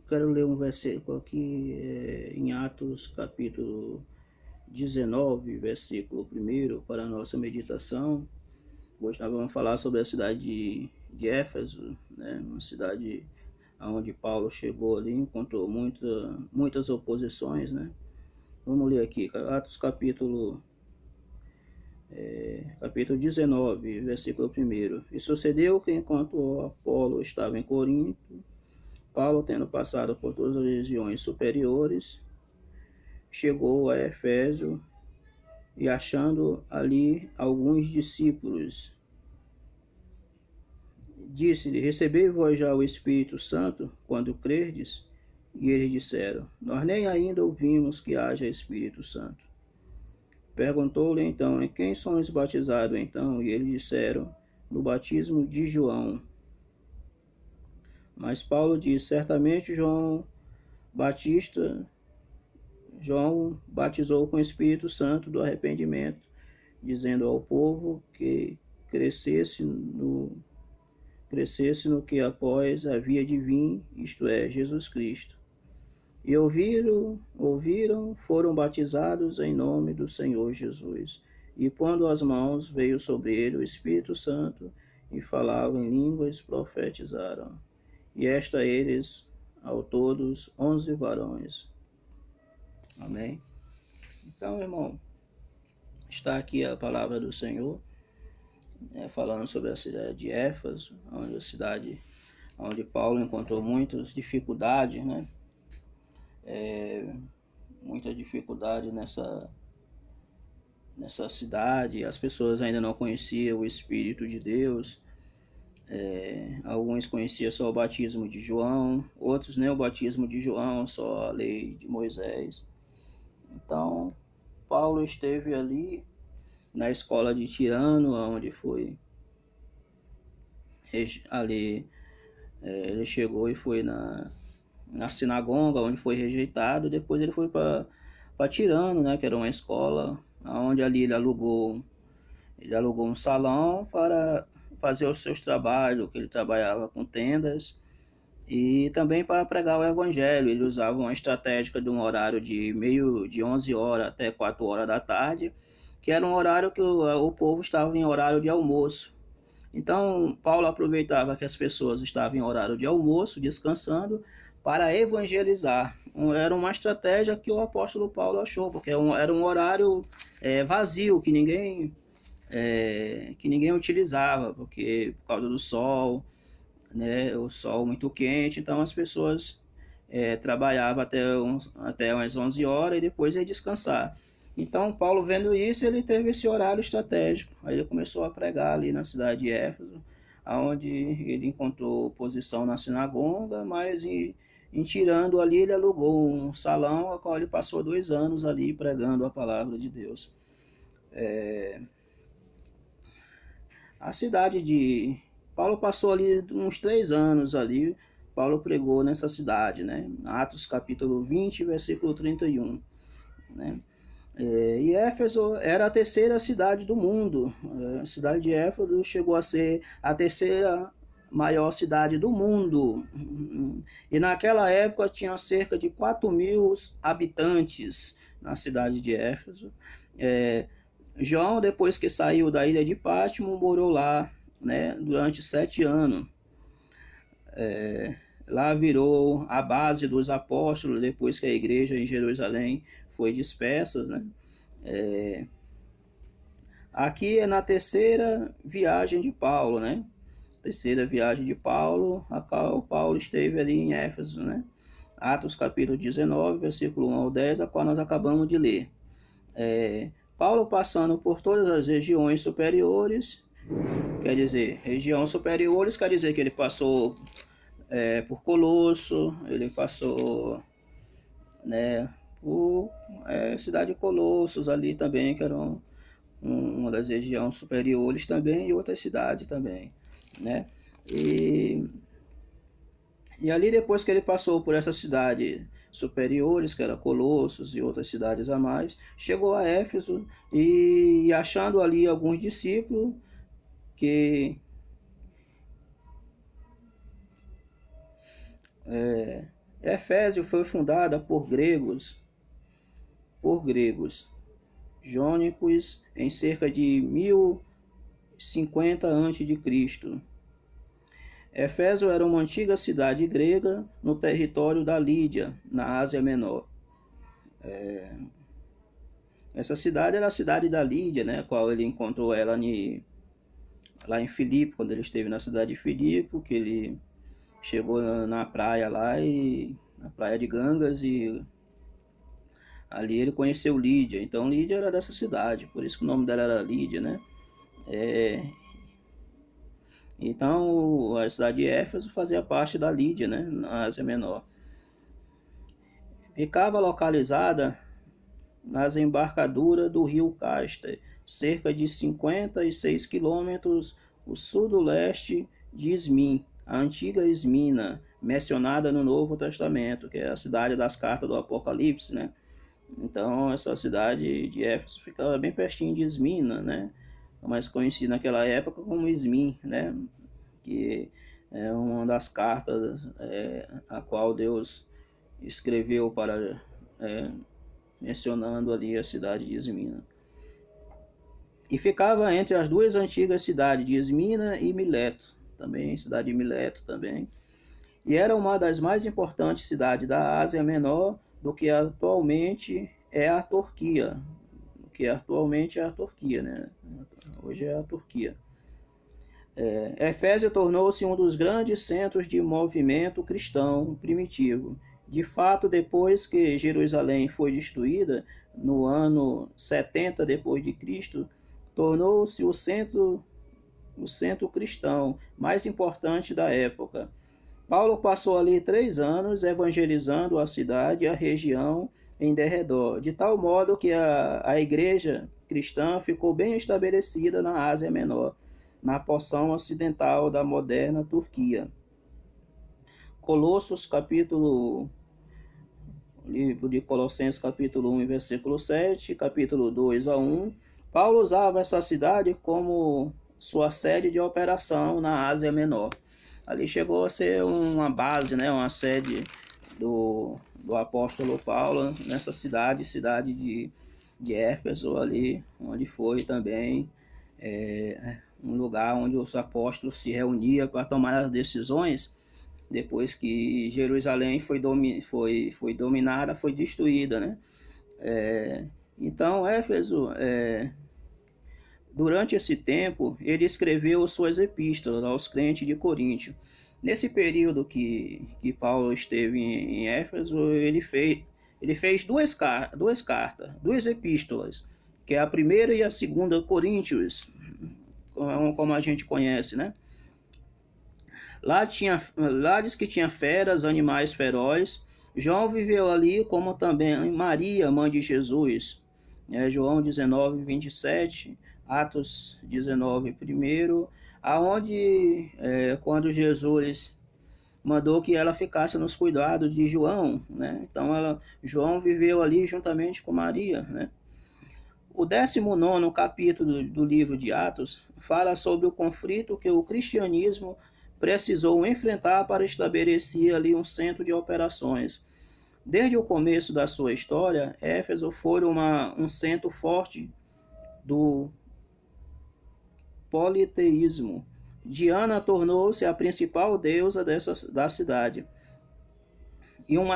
quero ler um versículo aqui em Atos capítulo 19, versículo 1 para a nossa meditação. Hoje nós vamos falar sobre a cidade de Éfeso, né? Uma cidade onde Paulo chegou ali, encontrou muitas oposições, né? Vamos ler aqui, Atos capítulo 19, versículo 1. E sucedeu que enquanto Apolo estava em Corinto, Paulo, tendo passado por todas as regiões superiores, chegou a Éfeso e, achando ali alguns discípulos, disse-lhe: recebei vós já o Espírito Santo quando crerdes? E eles disseram: nós nem ainda ouvimos que haja Espírito Santo. Perguntou-lhe então: em quem sois batizados então? E eles disseram: no batismo de João. Mas Paulo disse: certamente João batizou com o Espírito Santo do arrependimento, dizendo ao povo que crescesse no que após havia de vir, isto é, Jesus Cristo. E ouviram, foram batizados em nome do Senhor Jesus. E pondo as mãos, veio sobre ele o Espírito Santo, e falavam em línguas, profetizaram. E eles, ao todos, 11 varões. Amém? Então, irmão, está aqui a palavra do Senhor, falando sobre a cidade de Éfeso, onde Paulo encontrou muitas dificuldades, né? Muita dificuldade nessa cidade. As pessoas ainda não conheciam o Espírito de Deus. Alguns conheciam só o batismo de João, outros nem o batismo de João, só a lei de Moisés. Então, Paulo esteve ali na escola de Tirano, onde foi ali, ele chegou e foi na sinagoga, onde foi rejeitado. Depois ele foi para Tirano, né, que era uma escola, onde ali ele alugou um salão para fazer os seus trabalhos, que ele trabalhava com tendas, e também para pregar o evangelho. Ele usava uma estratégia de um horário de 11 horas até 4 horas da tarde, que era um horário que o povo estava em horário de almoço. Então, Paulo aproveitava que as pessoas estavam em horário de almoço, descansando, para evangelizar. Era uma estratégia que o apóstolo Paulo achou, porque era um horário vazio, que ninguém utilizava, porque por causa do sol, né, o sol muito quente, então as pessoas trabalhavam até umas 11 horas e depois ia descansar. Então, Paulo, vendo isso, ele teve esse horário estratégico. Aí ele começou a pregar ali na cidade de Éfeso, onde ele encontrou posição na sinagoga, mas em Tirano ali ele alugou um salão, ao qual ele passou 2 anos ali pregando a palavra de Deus. A cidade de Paulo passou ali uns 3 anos ali. Paulo pregou nessa cidade, né? Atos capítulo 20, versículo 31, né? E Éfeso era a terceira cidade do mundo. A cidade de Éfeso chegou a ser a terceira maior cidade do mundo. E naquela época tinha cerca de 4.000 habitantes na cidade de Éfeso. João, depois que saiu da ilha de Pátimo, morou lá, né, durante 7 anos. Lá virou a base dos apóstolos, depois que a igreja em Jerusalém foi dispersa, né? Aqui é na terceira viagem de Paulo, né? Terceira viagem de Paulo, a qual Paulo esteve ali em Éfeso, né? Atos capítulo 19, versículo 1 ao 10, a qual nós acabamos de ler. Paulo passando por todas as regiões superiores, quer dizer, regiões superiores quer dizer que ele passou por Colosso, ele passou, né, por cidade de Colossos ali também, que era uma das regiões superiores também, e outras cidades também, né? E ali, depois que ele passou por essa cidade superiores, que era Colossos e outras cidades a mais, chegou a Éfeso e achando ali alguns discípulos Éfeso foi fundada por gregos jônicos em cerca de 1050 a.C. Éfeso era uma antiga cidade grega no território da Lídia, na Ásia Menor. Essa cidade era a cidade da Lídia, né, a qual ele encontrou ela lá em Filipe, quando ele esteve na cidade de Filipe, que ele chegou na praia lá, na praia de Gangas, e ali ele conheceu Lídia. Então Lídia era dessa cidade, por isso que o nome dela era Lídia, né? Então a cidade de Éfeso fazia parte da Lídia, né, na Ásia Menor. Ficava localizada nas embarcaduras do rio Caster, cerca de 56 quilômetros ao sudoeste de Esmin, a antiga Esmina, mencionada no Novo Testamento, que é a cidade das cartas do Apocalipse, né? Então essa cidade de Éfeso ficava bem pertinho de Esmina, né? Mais conhecida naquela época como Esmin, né? Que é uma das cartas a qual Deus escreveu para mencionando ali a cidade de Esmina. E ficava entre as duas antigas cidades de Esmina e Mileto, também cidade de Mileto também. E era uma das mais importantes cidades da Ásia Menor do que atualmente é a Turquia, né? Hoje é a Turquia. Éfeso tornou-se um dos grandes centros de movimento cristão primitivo. De fato, depois que Jerusalém foi destruída, no ano 70 depois de Cristo, tornou-se o centro cristão mais importante da época. Paulo passou ali 3 anos evangelizando a cidade e a região em derredor, de tal modo que a igreja cristã ficou bem estabelecida na Ásia Menor, na porção ocidental da moderna Turquia. Colossos, livro de Colossenses, capítulo 1, versículo 7, capítulo 2 a 1, Paulo usava essa cidade como sua sede de operação na Ásia Menor. Ali chegou a ser uma base, né, uma sede do apóstolo Paulo nessa cidade de Éfeso, ali onde foi também um lugar onde os apóstolos se reuniam para tomar as decisões depois que Jerusalém foi dominada, foi destruída, né? Então Éfeso, durante esse tempo, ele escreveu suas epístolas aos crentes de Coríntio. Nesse período que Paulo esteve em Éfeso, ele fez duas cartas, duas epístolas, que é a primeira e a segunda Coríntios, como a gente conhece, né? Lá diz que tinha feras, animais ferozes. João viveu ali, como também Maria, mãe de Jesus. João 19, 27, Atos 19, 1, aonde quando Jesus mandou que ela ficasse nos cuidados de João, né? Então João viveu ali juntamente com Maria, né? O 19º capítulo do livro de Atos fala sobre o conflito que o cristianismo precisou enfrentar para estabelecer ali um centro de operações. Desde o começo da sua história, Éfeso foi um centro forte do politeísmo. Diana tornou-se a principal deusa da cidade. E um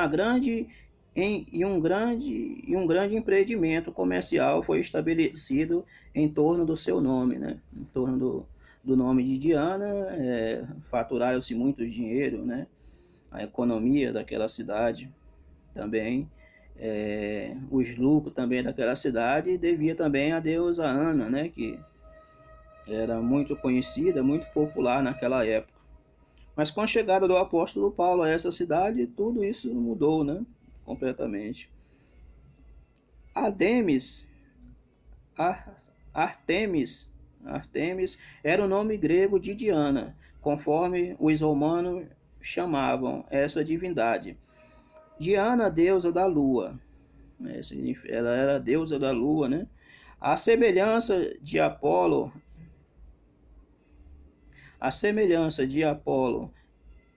grande empreendimento comercial foi estabelecido em torno do seu nome, né? Em torno do nome de Diana, faturaram-se muito dinheiro, né? A economia daquela cidade também, os lucros também daquela cidade devia também a deusa Ana, né? Que era muito conhecida, muito popular naquela época. Mas com a chegada do apóstolo Paulo a essa cidade, tudo isso mudou, né? Completamente. Artemis era o nome grego de Diana, conforme os romanos chamavam essa divindade. Diana, deusa da lua. Ela era a deusa da lua, né? A semelhança de Apolo,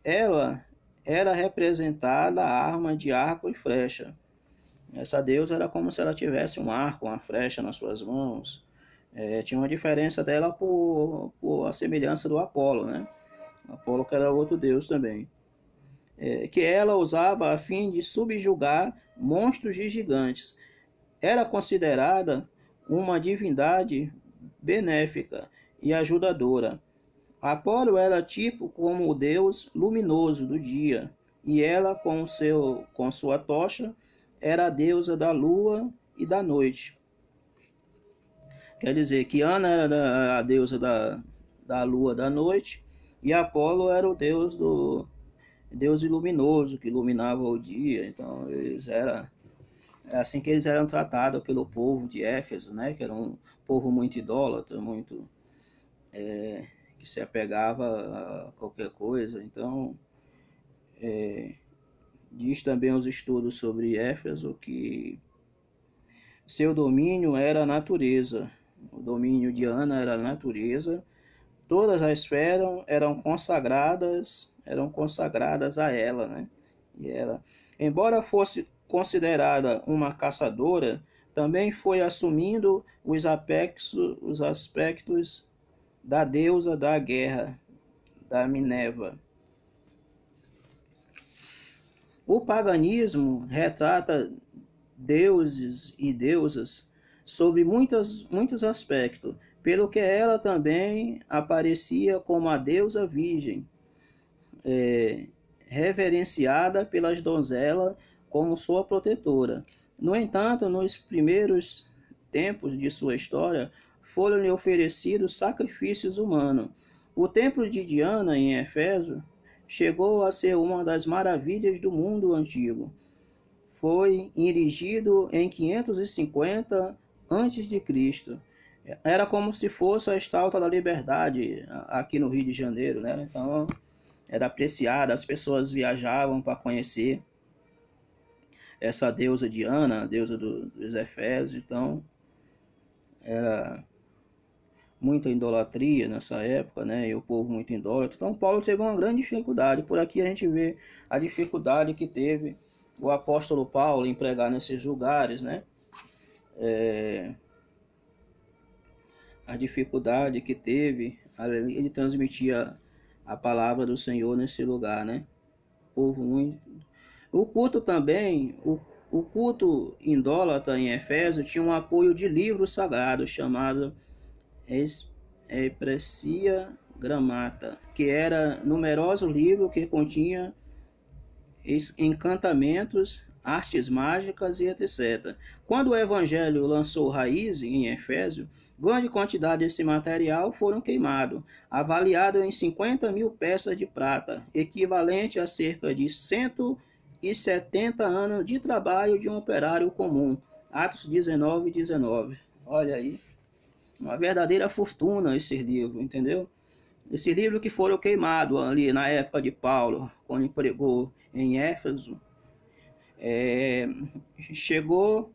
ela era representada a arma de arco e flecha. Essa deusa era como se ela tivesse um arco, uma flecha nas suas mãos. Tinha uma diferença dela por a semelhança do Apolo, né? Apolo que era outro deus também. Que ela usava a fim de subjugar monstros e gigantes. Era considerada uma divindade benéfica e ajudadora. Apolo era tipo como o deus luminoso do dia, e ela com sua tocha era a deusa da lua e da noite. Quer dizer que Ana era a deusa da lua da noite, e Apolo era o deus iluminoso que iluminava o dia. Então é assim que eles eram tratados pelo povo de Éfeso, né? Que era um povo muito idólatra, muito que se apegava a qualquer coisa. Então diz também os estudos sobre Éfeso que seu domínio era a natureza. O domínio de Ana era a natureza. Todas as esferas eram consagradas a ela, né? E ela, embora fosse considerada uma caçadora, também foi assumindo os aspectos da deusa da guerra, da Minerva. O paganismo retrata deuses e deusas sob muitos aspectos, pelo que ela também aparecia como a deusa virgem, reverenciada pelas donzelas como sua protetora. No entanto, nos primeiros tempos de sua história, foram-lhe oferecidos sacrifícios humanos. O templo de Diana, em Éfeso, chegou a ser uma das maravilhas do mundo antigo. Foi erigido em 550 a.C. Era como se fosse a Estátua da Liberdade aqui no Rio de Janeiro, né? Então, era apreciada, as pessoas viajavam para conhecer essa deusa Diana, a deusa dos Efésios. Então, era muita idolatria nessa época, né? E o povo muito idólatra. Então, Paulo teve uma grande dificuldade. Por aqui a gente vê a dificuldade que teve o apóstolo Paulo em pregar nesses lugares, né? A dificuldade que teve, ele transmitia a palavra do Senhor nesse lugar, né? Povo muito. O culto também, o culto idólatra em Efésio tinha um apoio de livros sagrados chamado Esprecia Gramata, que era numeroso livro que continha encantamentos, artes mágicas e etc. Quando o evangelho lançou raiz em Efésio, grande quantidade desse material foram queimados, avaliado em 50.000 peças de prata, equivalente a cerca de 170 anos de trabalho de um operário comum. Atos 19:19. Olha aí, uma verdadeira fortuna esse livro, entendeu? Esse livro que foram queimados ali na época de Paulo, quando ele pregou em Éfeso, chegou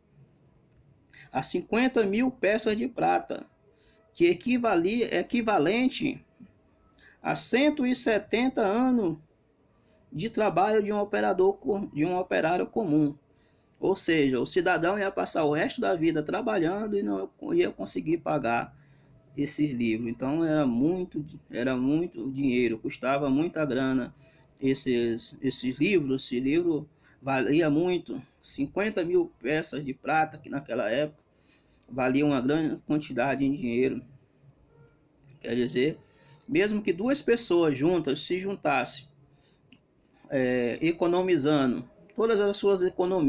a 50.000 peças de prata, que equivalente a 170 anos de trabalho de um operário comum. Ou seja, o cidadão ia passar o resto da vida trabalhando e não ia conseguir pagar esses livros. Então era muito dinheiro, custava muita grana esses livros. Esse livro valia muito, 50.000 peças de prata, que naquela época valia uma grande quantidade em dinheiro. Quer dizer, mesmo que duas pessoas juntas se juntassem, economizando todas as suas economias,